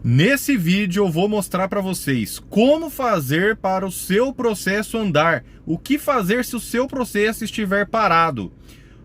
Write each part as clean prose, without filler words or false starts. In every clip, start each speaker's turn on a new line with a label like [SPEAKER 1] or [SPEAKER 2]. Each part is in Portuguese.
[SPEAKER 1] Nesse vídeo eu vou mostrar para vocês como fazer para o seu processo andar, o que fazer se o seu processo estiver parado.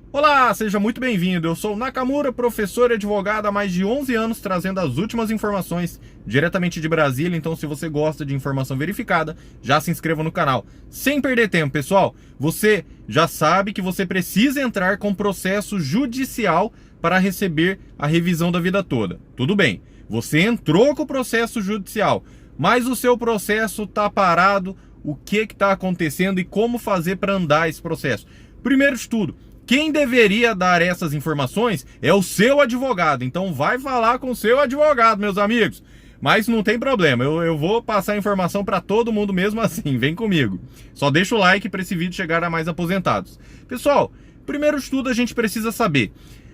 [SPEAKER 1] Olá, seja muito bem-vindo, eu sou o Nakamura, professor e advogado há mais de 11 anos, trazendo as últimas informações diretamente de Brasília. Então, se você gosta de informação verificada, já se inscreva no canal. Sem perder tempo, pessoal, você já sabe que você precisa entrar com processo judicial para receber a revisão da vida toda. Tudo bem, você entrou com o processo judicial, mas o seu processo está parado. O que está acontecendo e como fazer para andar esse processo? Primeiro de tudo, quem deveria dar essas informações é o seu advogado. Então vai falar com o seu advogado, meus amigos. Mas não tem problema, eu vou passar a informação para todo mundo mesmo assim, vem comigo. Só deixa o like para esse vídeo chegar a mais aposentados. Pessoal, primeiro de tudo a gente precisa saber,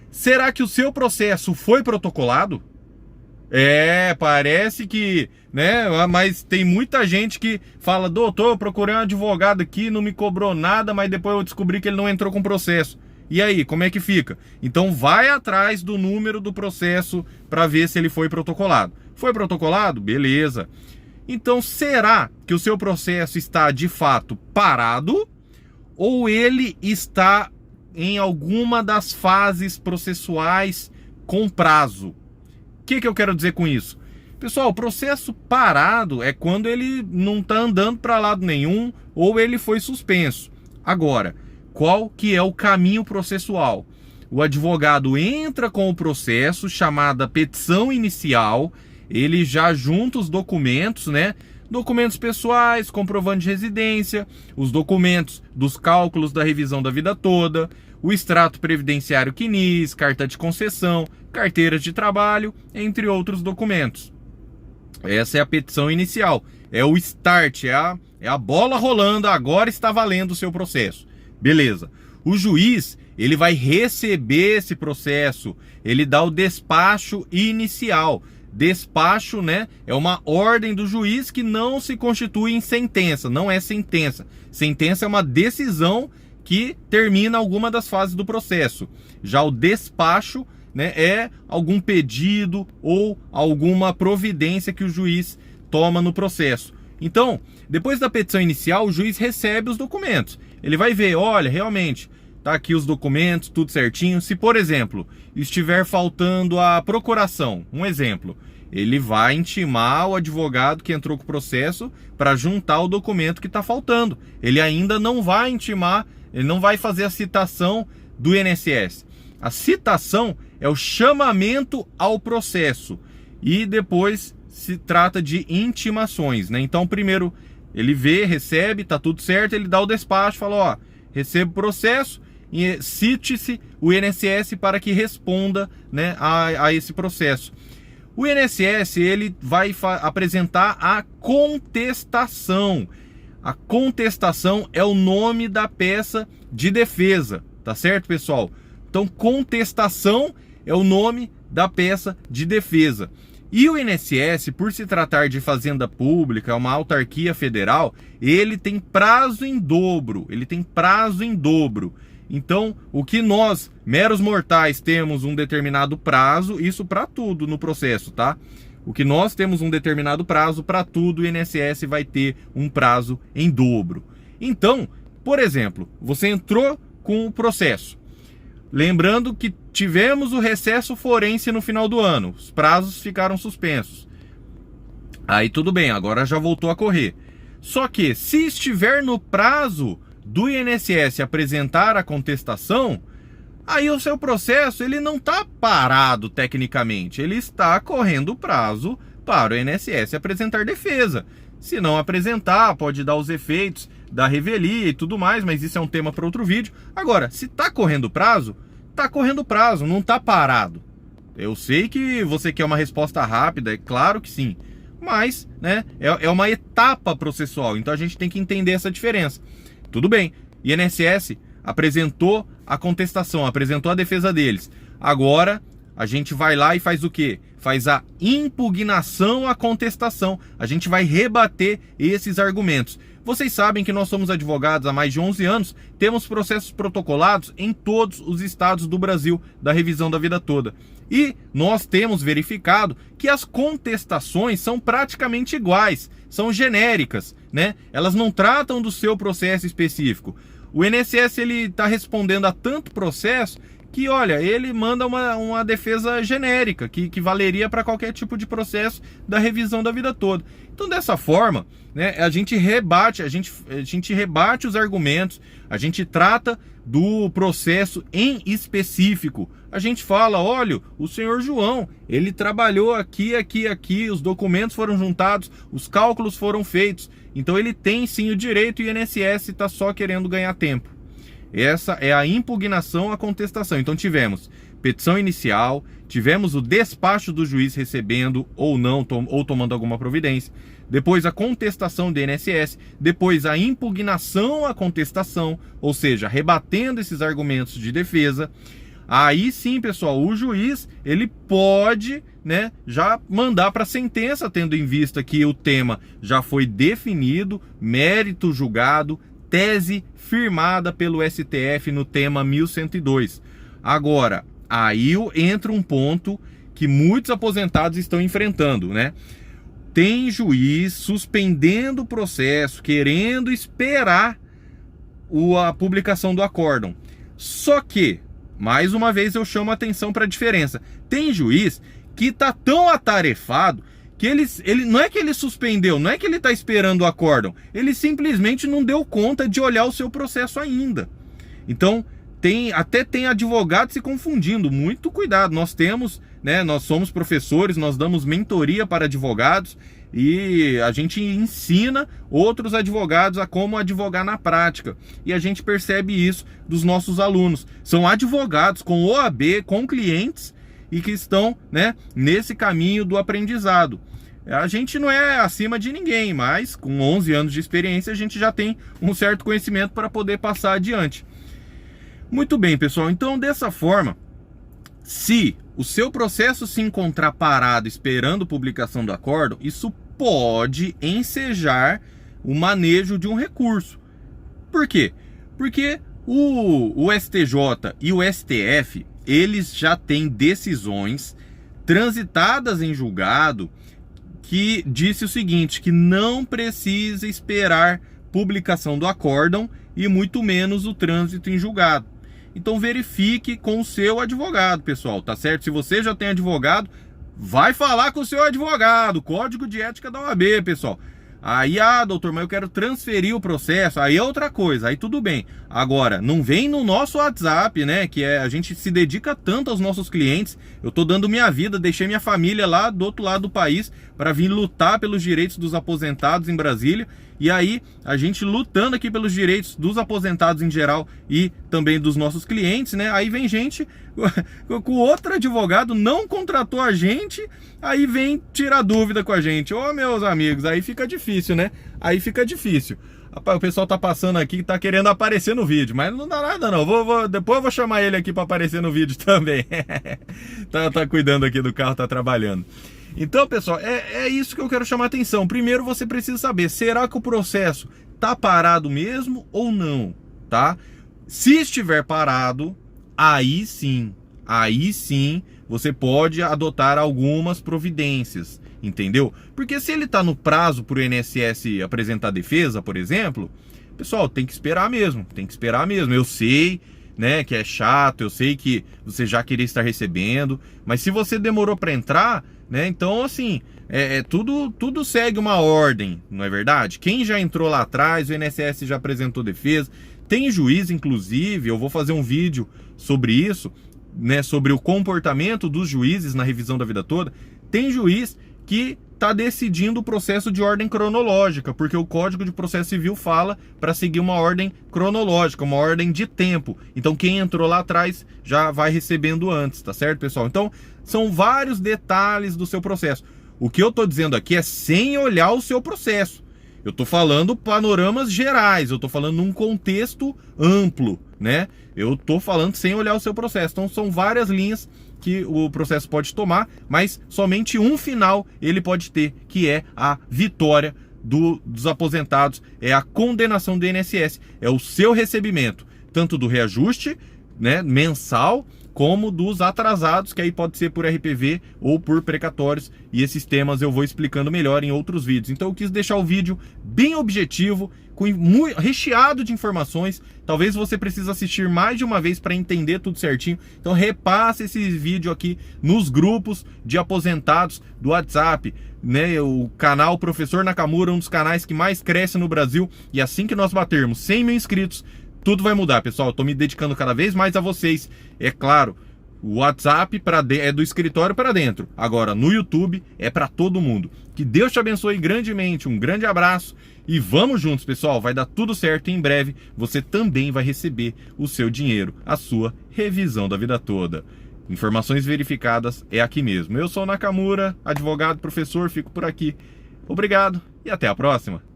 [SPEAKER 1] será que o seu processo foi protocolado? Parece que, né, mas tem muita gente que fala: doutor, eu procurei um advogado aqui, não me cobrou nada, mas depois eu descobri que ele não entrou com processo. E aí, como é que fica? Então vai atrás do número do processo para ver se ele foi protocolado. Foi protocolado? Beleza. Então será que o seu processo está de fato parado ou ele está em alguma das fases processuais com prazo? O que eu quero dizer com isso? Pessoal, o processo parado é quando ele não está andando para lado nenhum ou ele foi suspenso. Agora, qual que é o caminho processual? O advogado entra com o processo, chamada petição inicial, ele já junta os documentos, né? Documentos pessoais, comprovante de residência, os documentos dos cálculos da revisão da vida toda, o extrato previdenciário CNIS, carta de concessão, carteiras de trabalho, entre outros documentos. Essa é a petição inicial, é o start, é a bola rolando, agora está valendo o seu processo. Beleza. O juiz, ele vai receber esse processo, ele dá o despacho inicial. Despacho, né, é uma ordem do juiz que não se constitui em sentença, não é sentença. Sentença é uma decisão que termina alguma das fases do processo. Já o despacho, né, é algum pedido ou alguma providência que o juiz toma no processo. Então, depois da petição inicial, o juiz recebe os documentos. Ele vai ver, olha, realmente, tá aqui os documentos, tudo certinho. Se, por exemplo, estiver faltando a procuração, um exemplo, ele vai intimar o advogado que entrou com o processo para juntar o documento que está faltando. Ele ainda não vai intimar, ele não vai fazer a citação do INSS. A citação é o chamamento ao processo e depois se trata de intimações, né? Então, primeiro ele vê, recebe, tá tudo certo, ele dá o despacho, fala: ó, recebo o processo, e cite-se o INSS para que responda, né, a esse processo. O INSS, ele vai apresentar a contestação. A contestação é o nome da peça de defesa, tá certo, pessoal? Então, contestação é o nome da peça de defesa. E o INSS, por se tratar de fazenda pública, uma autarquia federal, ele tem prazo em dobro, Então, o que nós, meros mortais, temos um determinado prazo, isso para tudo no processo, tá? O que nós temos um determinado prazo, para tudo o INSS vai ter um prazo em dobro. Então, por exemplo, você entrou com o processo. Lembrando que tivemos o recesso forense no final do ano, os prazos ficaram suspensos. Aí tudo bem, agora já voltou a correr. Só que se estiver no prazo do INSS apresentar a contestação, aí o seu processo ele não está parado tecnicamente, ele está correndo o prazo para o INSS apresentar defesa. Se não apresentar, pode dar os efeitos da revelia e tudo mais, mas isso é um tema para outro vídeo. Agora, se está correndo prazo, não está parado. Eu sei que você quer uma resposta rápida, é claro que sim, mas, né, é uma etapa processual, então a gente tem que entender essa diferença. Tudo bem, INSS apresentou a contestação, apresentou a defesa deles. Agora a gente vai lá e faz o quê? Faz a impugnação à contestação. A gente vai rebater esses argumentos. Vocês sabem que nós somos advogados há mais de 11 anos, temos processos protocolados em todos os estados do Brasil, da revisão da vida toda. E nós temos verificado que as contestações são praticamente iguais, são genéricas, né? Elas não tratam do seu processo específico. O INSS está respondendo a tanto processo que, olha, ele manda uma defesa genérica, que valeria para qualquer tipo de processo da revisão da vida toda. Então, dessa forma, né, a gente rebate os argumentos, a gente trata do processo em específico. A gente fala, olha, o senhor João, ele trabalhou aqui, os documentos foram juntados, os cálculos foram feitos, então ele tem sim o direito e o INSS está só querendo ganhar tempo. Essa é a impugnação à contestação. Então tivemos petição inicial, tivemos o despacho do juiz recebendo ou não, ou tomando alguma providência, depois a contestação do INSS, depois a impugnação à contestação, ou seja, rebatendo esses argumentos de defesa. Aí sim, pessoal, o juiz ele pode, né, já mandar para sentença, tendo em vista que o tema já foi definido, mérito julgado, tese firmada pelo STF no tema 1102. Agora, aí entra um ponto que muitos aposentados estão enfrentando, né? Tem juiz suspendendo o processo, querendo esperar a publicação do acórdão. Só que, mais uma vez eu chamo a atenção para a diferença. Tem juiz que está tão atarefado que ele não é que ele suspendeu, não é que ele está esperando o acórdão, ele simplesmente não deu conta de olhar o seu processo ainda. Então, até tem advogado se confundindo, muito cuidado. Nós temos, né, nós somos professores, nós damos mentoria para advogados e a gente ensina outros advogados a como advogar na prática. E a gente percebe isso dos nossos alunos. São advogados com OAB, com clientes e que estão, né, nesse caminho do aprendizado. A gente não é acima de ninguém, mas com 11 anos de experiência a gente já tem um certo conhecimento para poder passar adiante. Muito bem, pessoal. Então, dessa forma, se o seu processo se encontrar parado esperando publicação do acórdão, isso pode ensejar o manejo de um recurso. Por quê? Porque o STJ e o STF, eles já têm decisões transitadas em julgado que disse o seguinte, que não precisa esperar publicação do acórdão e muito menos o trânsito em julgado. Então verifique com o seu advogado, pessoal, tá certo? Se você já tem advogado, vai falar com o seu advogado, Código de Ética da OAB, pessoal. Aí, doutor, mas eu quero transferir o processo, aí é outra coisa, aí tudo bem. Agora, não vem no nosso WhatsApp, né, que a gente se dedica tanto aos nossos clientes, eu tô dando minha vida, deixei minha família lá do outro lado do país para vir lutar pelos direitos dos aposentados em Brasília, e aí a gente lutando aqui pelos direitos dos aposentados em geral e também dos nossos clientes, né, aí vem gente com outro advogado, não contratou a gente, aí vem tirar dúvida com a gente. Ô, meus amigos, aí fica difícil, né? Aí fica difícil. Rapaz, o pessoal tá passando aqui que tá querendo aparecer no vídeo, mas não dá nada não. Depois eu vou chamar ele aqui para aparecer no vídeo também. tá cuidando aqui do carro, tá trabalhando. Então, pessoal, é isso que eu quero chamar a atenção. Primeiro você precisa saber, será que o processo tá parado mesmo ou não, tá? Se estiver parado, aí sim você pode adotar algumas providências, entendeu? Porque se ele está no prazo para o INSS apresentar defesa, por exemplo, pessoal, tem que esperar mesmo, Eu sei, né, que é chato, eu sei que você já queria estar recebendo, mas se você demorou para entrar, né, então assim, tudo segue uma ordem, não é verdade? Quem já entrou lá atrás, o INSS já apresentou defesa, tem juiz, inclusive, eu vou fazer um vídeo sobre isso, né, sobre o comportamento dos juízes na revisão da vida toda. Tem juiz que está decidindo o processo de ordem cronológica, porque o Código de Processo Civil fala para seguir uma ordem cronológica, uma ordem de tempo. Então quem entrou lá atrás já vai recebendo antes, tá certo, pessoal? Então são vários detalhes do seu processo. O que eu estou dizendo aqui é sem olhar o seu processo. Eu estou falando panoramas gerais, eu estou falando num contexto amplo, né? Eu estou falando sem olhar o seu processo. Então são várias linhas que o processo pode tomar, mas somente um final ele pode ter, que é a vitória dos aposentados, é a condenação do INSS, é o seu recebimento, tanto do reajuste, né, mensal, como dos atrasados, que aí pode ser por RPV ou por precatórios, e esses temas eu vou explicando melhor em outros vídeos. Então eu quis deixar o vídeo bem objetivo, recheado de informações. Talvez você precise assistir mais de uma vez para entender tudo certinho. Então repasse esse vídeo aqui nos grupos de aposentados do WhatsApp, né? O canal Professor Nakamura, um dos canais que mais cresce no Brasil, e assim que nós batermos 100 mil inscritos, tudo vai mudar, pessoal. Eu tô me dedicando cada vez mais a vocês. É claro, o WhatsApp é do escritório para dentro. Agora, no YouTube é para todo mundo. Que Deus te abençoe grandemente. Um grande abraço e vamos juntos, pessoal. Vai dar tudo certo e em breve você também vai receber o seu dinheiro, a sua revisão da vida toda. Informações verificadas é aqui mesmo. Eu sou o Nakamura, advogado, professor, fico por aqui. Obrigado e até a próxima.